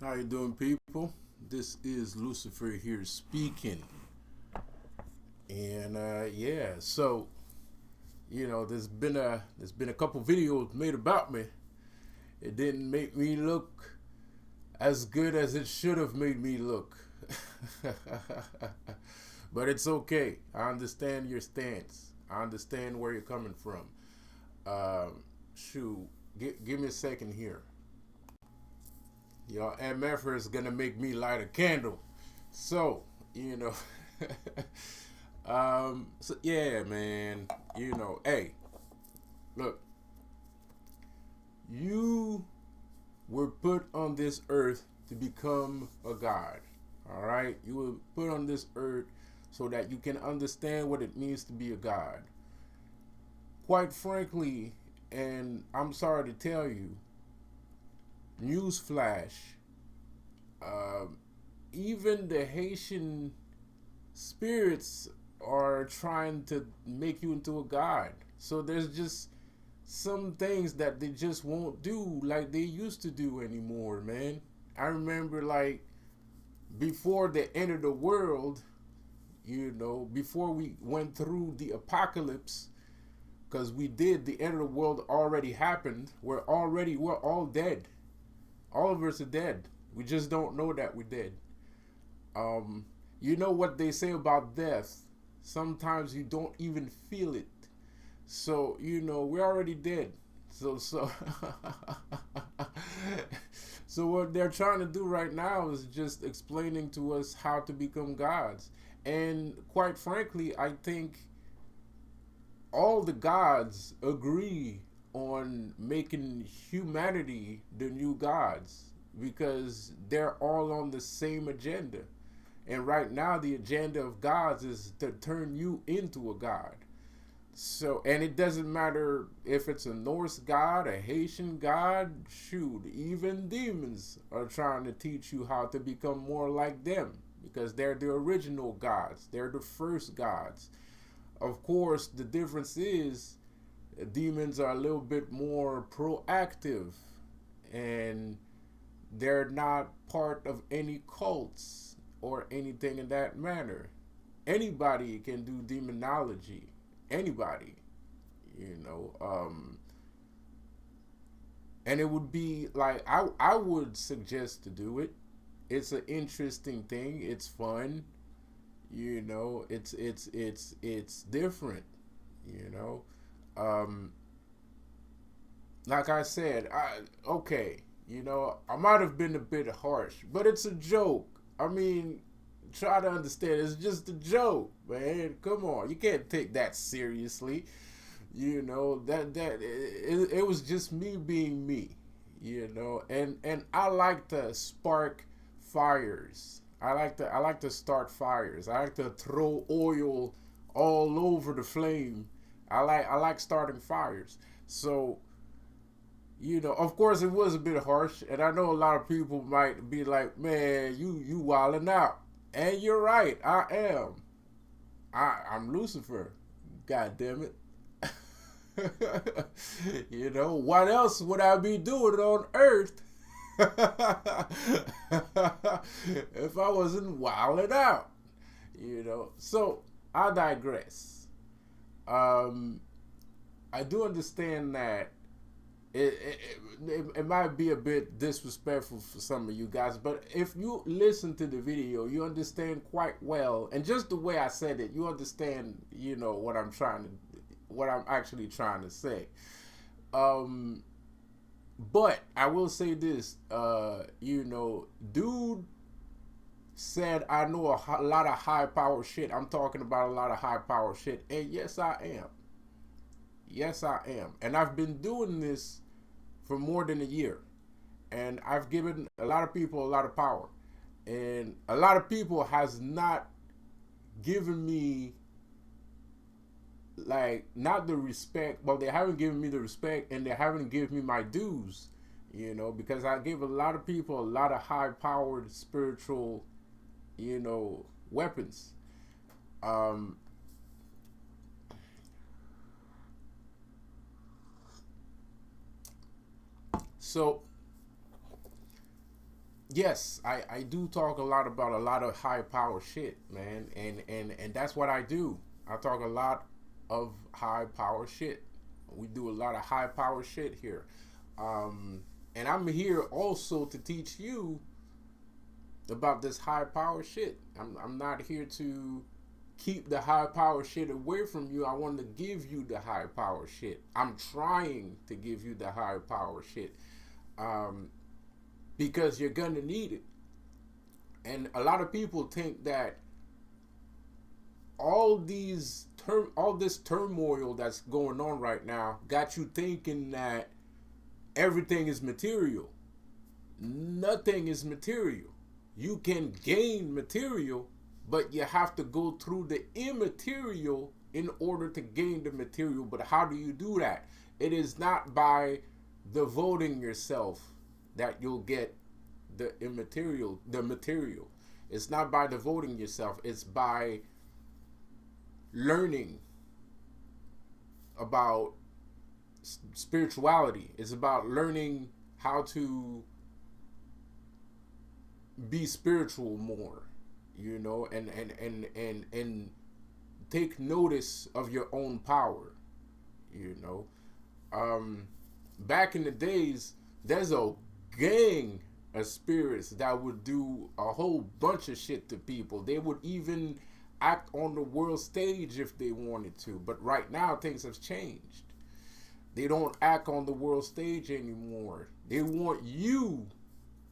How you doing, people? This is Lucifer here speaking, and yeah, so there's been a couple videos made about me. It didn't make me look as good as it should have made me look, but it's okay. I understand your stance. I understand where you're coming from. Shoot, give me a second here. Your MFer is gonna make me light a candle. So, you know, so yeah, man, hey, look, you were put on this earth to become a god. All right, you were put on this earth so that you can understand what it means to be a god. Quite frankly, and I'm sorry to tell you, newsflash, um, even the Haitian spirits are trying to make you into a god. So there's just some things that they just won't do like they used to do anymore, man. I remember like before the end of the world, before we went through the apocalypse, because we did, the end of the world already happened. We're all dead. All of us are dead. We just don't know that we're dead. Um, you know what they say about death? Sometimes you don't even feel it. So we're already dead. So so what they're trying to do right now is just explaining to us how to become gods. And quite frankly, I think all the gods agree on making humanity the new gods because they're all on the same agenda. And right now, the agenda of gods is to turn you into a god. So, and it doesn't matter if it's a Norse god, a Haitian god, shoot, even demons are trying to teach you how to become more like them because they're the original gods, they're the first gods. Of course, the difference is demons are a little bit more proactive and they're not part of any cults or anything in that manner. Anybody can do demonology. Anybody, you know. And it would be like I would suggest to do it. It's an interesting thing. It's fun. It's different. You know. Um, like I said, I might have been a bit harsh, but it's a joke. I mean, try to understand. It's just a joke, man. Come on, you can't take that seriously. It was just me being me. And I like to spark fires. I like to start fires. I like to throw oil all over the flame. I like starting fires. So of course, it was a bit harsh, and I know a lot of people might be like, "Man, you wilding out," and you're right, I am. I'm Lucifer. God damn it. What else would I be doing on Earth if I wasn't wilding out? So I digress. Um, I do understand that it might be a bit disrespectful for some of you guys, but if you listen to the video, you understand quite well, and just the way I said it, you understand, what I'm actually trying to say. Um, but I will say this, dude said I know a lot of high power shit. I'm talking about a lot of high power shit, and yes, I am. Yes, I am, and I've been doing this for more than a year. And I've given a lot of people a lot of power. And a lot of people has not given me like not the respect, well they haven't given me the respect and they haven't given me my dues, because I give a lot of people a lot of high powered spiritual, weapons. Um so yes, I do talk a lot about a lot of high power shit, man, and that's what I do. I talk a lot of high power shit. We do a lot of high power shit here, um, and I'm here also to teach you about this high power shit. I'm not here to keep the high power shit away from you. I want to give you the high power shit. I'm trying to give you the high power shit, um, because you're gonna need it. And a lot of people think that all this turmoil that's going on right now got you thinking that everything is material. Nothing is material. You can gain material, but you have to go through the immaterial in order to gain the material. But how do you do that? It is not by devoting yourself that you'll get the material. It's not by devoting yourself. It's by learning about spirituality. It's about learning how to be spiritual more, and take notice of your own power, you know. Um, Back in the days, there's a gang of spirits that would do a whole bunch of shit to people. They would even act on the world stage if they wanted to. But right now, things have changed. They don't act on the world stage anymore. They want you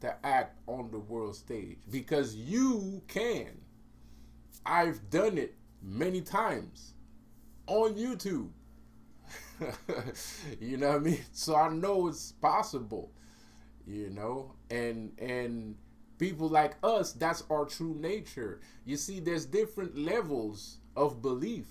to act on the world stage because you can. I've done it many times on YouTube. You know what I mean? So I know it's possible, and people like us, that's our true nature. You see, there's different levels of belief,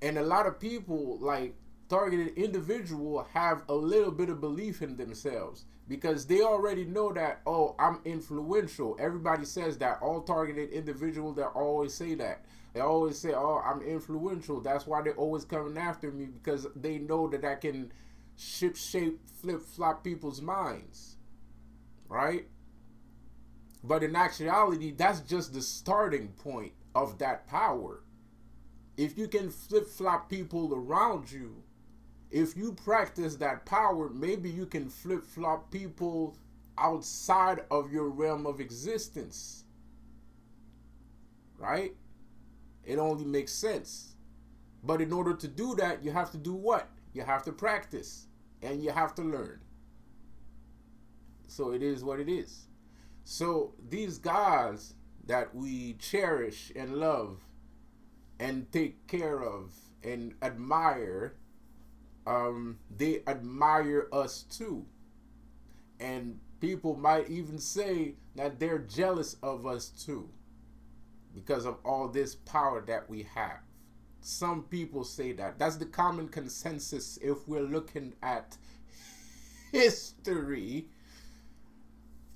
and a lot of people, like targeted individual, have a little bit of belief in themselves because they already know that, oh, I'm influential. Everybody says that. All targeted individuals, they always say that. They always say, oh, I'm influential. That's why they're always coming after me, because they know that I can ship shape flip flop people's minds, right? But in actuality, that's just the starting point of that power. If you can flip flop people around you, if you practice that power, maybe you can flip flop people outside of your realm of existence, right? It only makes sense. But in order to do that, you have to do what? You have to practice and you have to learn. So it is what it is. So these gods that we cherish and love and take care of and admire, they admire us too. And people might even say that they're jealous of us too because of all this power that we have. Some people say that. That's the common consensus if we're looking at history.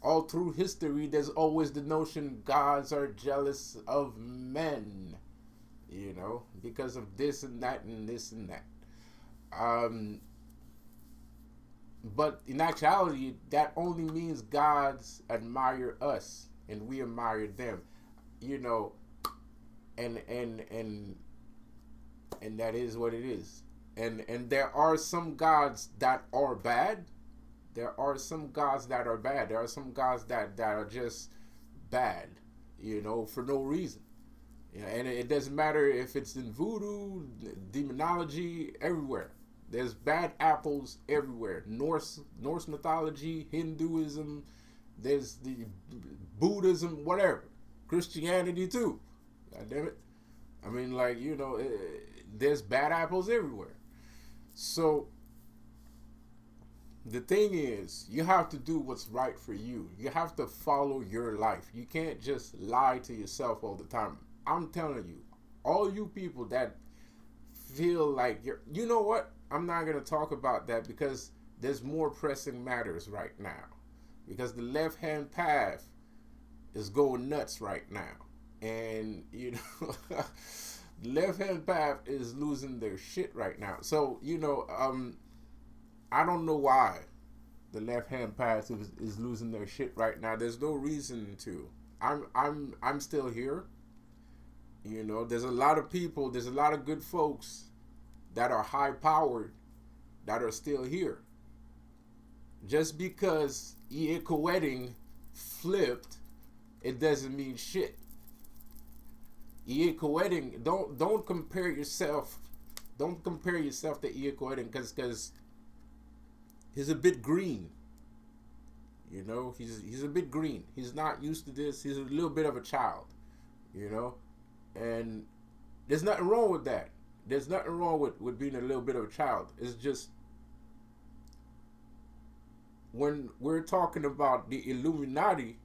All through history, there's always the notion gods are jealous of men, because of this and that and this and that. Um, but in actuality, that only means gods admire us and we admire them, you know, and that is what it is. And there are some gods that are bad. There are some gods that are bad. There are some gods that are just bad, for no reason. And it doesn't matter if it's in voodoo, demonology, everywhere. There's bad apples everywhere. Norse mythology, Hinduism, there's the Buddhism, whatever. Christianity too. God damn it. I mean, there's bad apples everywhere. So the thing is, you have to do what's right for you. You have to follow your life. You can't just lie to yourself all the time. I'm telling you, all you people that feel like you know what? I'm not going to talk about that because there's more pressing matters right now. Because the left-hand path is going nuts right now. And, the left-hand path is losing their shit right now. So, I don't know why. The left hand passive is losing their shit right now. There's no reason to. I'm still here. You know, there's a lot of people, there's a lot of good folks that are high powered that are still here. Just because EA Wedding flipped, it doesn't mean shit. EA Wedding, don't compare yourself. Don't compare yourself to EA Wedding because he's a bit green. You know, he's a bit green. He's not used to this. He's a little bit of a child. You know, and there's nothing wrong with that. There's nothing wrong with being a little bit of a child. It's just when we're talking about the Illuminati,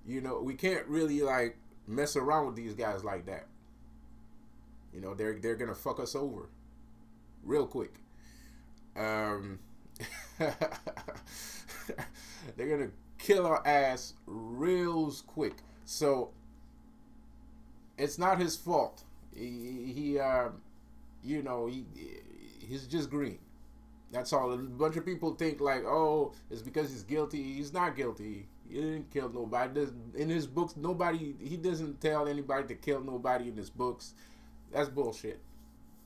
you know, we can't really like mess around with these guys like that. You know, they're gonna fuck us over real quick. They're gonna kill our ass real quick. So it's not his fault. He you know, he's just green. That's all. A bunch of people think like, oh, it's because he's guilty. He's not guilty. He didn't kill nobody. In his books, nobody. He doesn't tell anybody to kill nobody in his books. That's bullshit.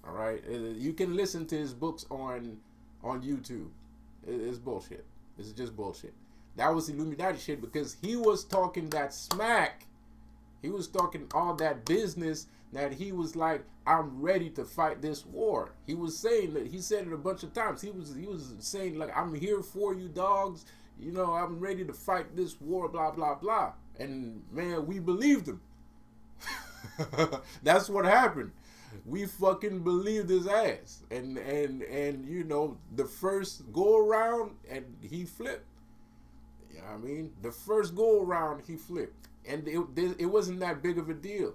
All right. You can listen to his books on YouTube. It's bullshit. It's just bullshit. That was Illuminati shit because he was talking that smack. He was talking all that business that he was like, I'm ready to fight this war. He was saying that, he said it a bunch of times. He was saying like, I'm here for you dogs. You know, I'm ready to fight this war, blah, blah, blah. And man, we believed him. That's what happened. We fucking believed his ass. And you know, the first go around and he flipped. You know what I mean? The first go around he flipped. And it wasn't that big of a deal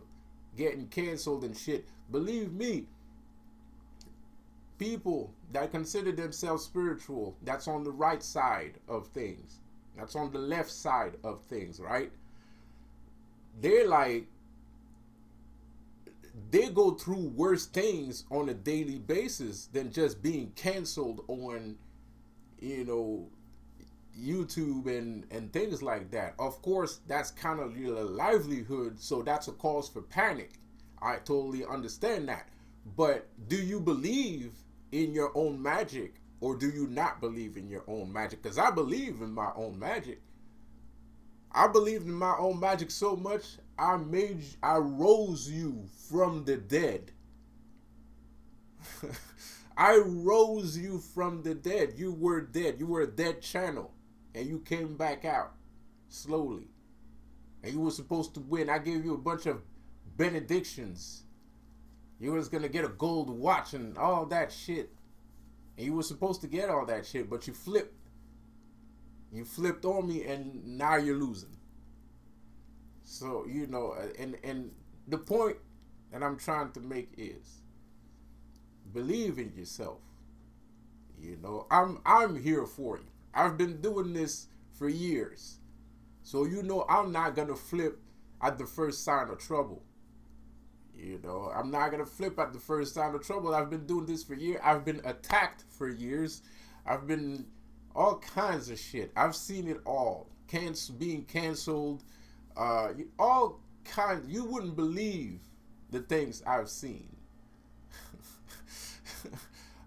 getting canceled and shit. Believe me, people that consider themselves spiritual, that's on the right side of things. That's on the left side of things, right? They're like, they go through worse things on a daily basis than just being canceled on, you know, YouTube and things like that. Of course, that's kind of your livelihood, so that's a cause for panic. I totally understand that. But do you believe in your own magic or do you not believe in your own magic? Because I believe in my own magic. I believed in my own magic so much, I rose you from the dead. I rose you from the dead. You were dead. You were a dead channel. And you came back out slowly. And you were supposed to win. I gave you a bunch of benedictions. You was going to get a gold watch and all that shit. And you were supposed to get all that shit. But you flipped. You flipped on me and now you're losing. So, you know, and the point that I'm trying to make is believe in yourself. You know, I'm here for you. I've been doing this for years. So, you know, I'm not going to flip at the first sign of trouble. You know, I'm not going to flip at the first sign of trouble. I've been doing this for years. I've been attacked for years. I've been all kinds of shit. I've seen it all. Being canceled. All kinds. You wouldn't believe the things I've seen.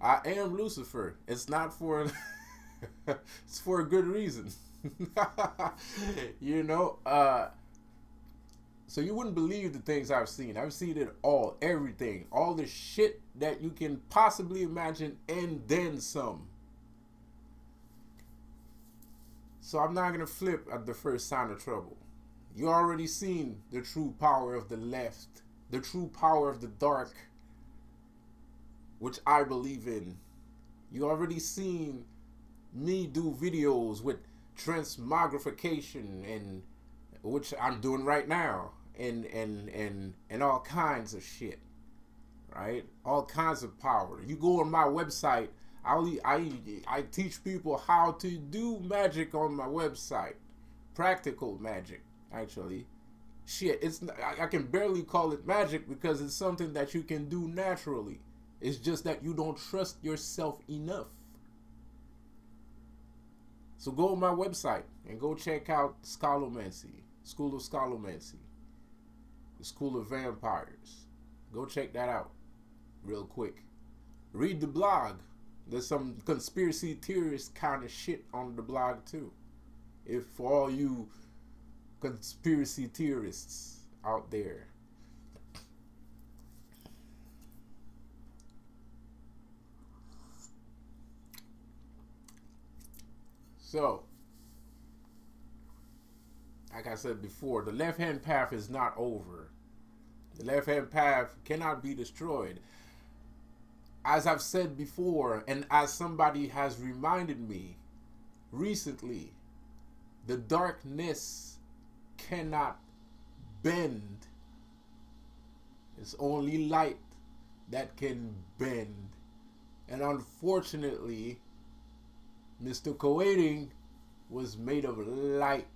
I am Lucifer. It's not for... it's for a good reason. You know, so you wouldn't believe the things I've seen. I've seen it all, everything, all the shit that you can possibly imagine and then some. So I'm not going to flip at the first sign of trouble. You already seen the true power of the left, the true power of the dark, which I believe in. You already seen me do videos with transmogrification, and which I'm doing right now, and all kinds of shit, right? All kinds of power. You go on my website, I teach people how to do magic on my website, practical magic, actually. Shit, I can barely call it magic because it's something that you can do naturally. It's just that you don't trust yourself enough. So go to my website and go check out Scholomancy, School of Scholomancy, the School of Vampires. Go check that out real quick. Read the blog. There's some conspiracy theorist kind of shit on the blog too. If for all you conspiracy theorists out there. So, like I said before, the left-hand path is not over. The left-hand path cannot be destroyed. As I've said before, and as somebody has reminded me recently, the darkness cannot bend. It's only light that can bend. And unfortunately, Mr. Keating was made of light.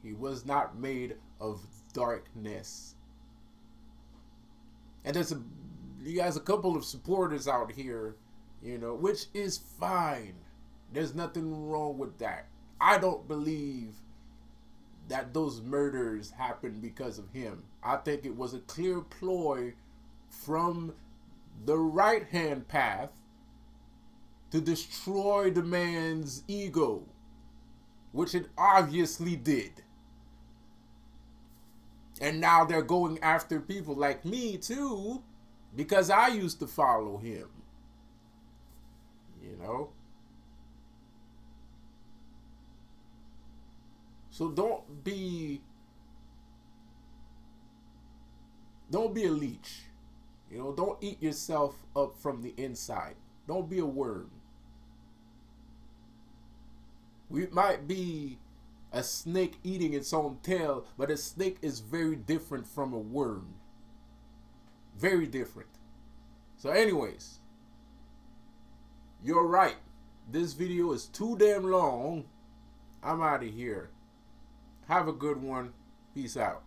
He was not made of darkness. And he has a couple of supporters out here, which is fine. There's nothing wrong with that. I don't believe that those murders happened because of him. I think it was a clear ploy from the right-hand path to destroy the man's ego, which it obviously did. And now they're going after people like me too, because I used to follow him. So don't be a leech. Don't eat yourself up from the inside. Don't be a worm. We might be a snake eating its own tail, but a snake is very different from a worm. Very different. So anyways, you're right. This video is too damn long. I'm out of here. Have a good one. Peace out.